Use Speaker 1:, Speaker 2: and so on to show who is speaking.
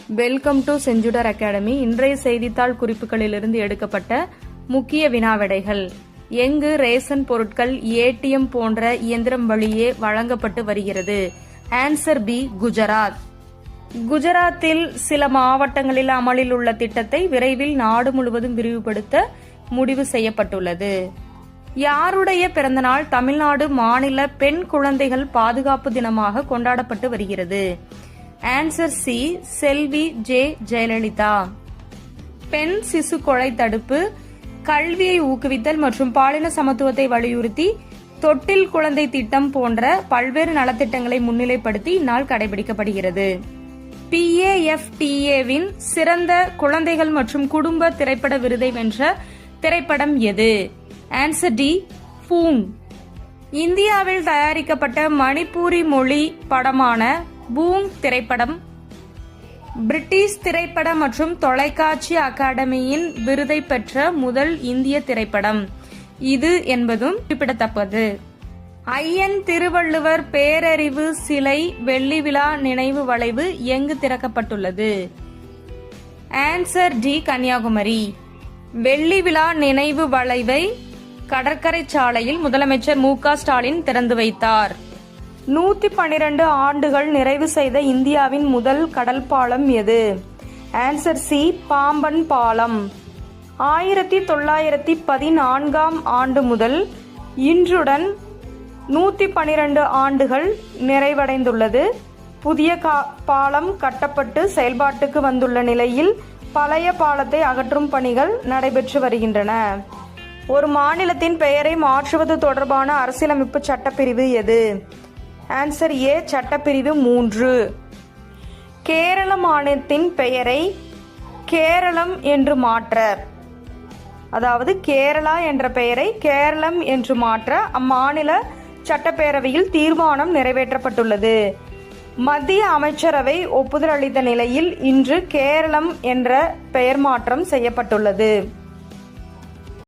Speaker 1: Welcome to Senjudar academy. இன்றைய செய்தித்தாள் குறிப்புகளிலிருந்து எடுக்கப்பட்ட முக்கிய வினாவிடைகள். எங்கு ரேஷன் பொருட்கள் ஏடிஎம் போன்ற இயந்திரம் வழியே வழங்கப்பட்டு வருகிறது? Answer B, Gujarat. குஜராத்தில் சில மாவட்டங்களில் அமலில் உள்ள திட்டத்தை விரைவில் நாடு முழுவதும் விரிவுபடுத்த முடிவு செய்யப்பட்டுள்ளது. யாருடைய பிறந்தநாள் தமிழ்நாடு மாநில பெண் குழந்தைகள் பாதுகாப்பு தினமாக கொண்டாடப்பட்டு வருகிறது? ஆன்சர் சி, செல்வி ஜே ஜெயலலிதா. பெண் சிசு கொலை தடுப்பு, கல்வியை ஊக்குவித்தல் மற்றும் பாலின சமத்துவத்தை வலியுறுத்தி தொட்டில் குழந்தை திட்டம் போன்ற பல்வேறு நலத்திட்டங்களை முன்னிலைப்படுத்தி இந்நாள் கடைபிடிக்கப்படுகிறது. PAFTA-வின் சிறந்த குழந்தைகள் மற்றும் குடும்ப திரைப்பட விருதை வென்ற திரைப்படம் எது? ஆன்சர் டி, பூங். இந்தியாவில் தயாரிக்கப்பட்ட மணிப்பூரி மொழி படமான பூங் திரைப்படம் பிரிட்டிஷ் திரைப்பட மற்றும் தொலைக்காட்சி அகாடமியின் விருதை பெற்ற முதல் இந்திய திரைப்படம் இது என்பதும் குறிப்பிடத்தக்கது. ஐயன் திருவள்ளுவர் பேரறிவு சிலை வெள்ளி விழா நினைவு வளைவு எங்கு திறக்கப்பட்டுள்ளது? Answer D, Kanyakumari. வெள்ளி விழா நினைவு வளைவை கடற்கரை சாலையில் முதலமைச்சர் மு.க. ஸ்டாலின் திறந்து வைத்தார். 112 ஆண்டுகள் நிறைவு செய்த இந்தியாவின் முதல் கடல் பாலம் எது? ஆன்சர் சி, பாம்பன் பாலம். 1914ஆம் ஆண்டு முதல் இன்றுடன் 112 ஆண்டுகள் நிறைவடைந்துள்ளது. புதிய பாலம் கட்டப்பட்டு செயல்பாட்டுக்கு வந்துள்ள நிலையில் பழைய பாலத்தை அகற்றும் பணிகள் நடைபெற்று வருகின்றன. ஒரு மாநிலத்தின் பெயரை மாற்றுவது தொடர்பான அரசியலமைப்பு சட்டப்பிரிவு எது? ஆன்சர் ஏ, சட்டப்பிரிவு 3. கேரள மாநிலத்தின் பெயரை கேரளம் என்று மாற்ற, அதாவது கேரளா என்ற பெயரை கேரளம் என்று மாற்ற அம்மாநில சட்டப்பேரவையில் தீர்மானம் நிறைவேற்றப்பட்டுள்ளது. மத்திய அமைச்சரவை ஒப்புதல் அளித்த நிலையில் இன்று கேரளம் என்ற பெயர் மாற்றம் செய்யப்பட்டுள்ளது.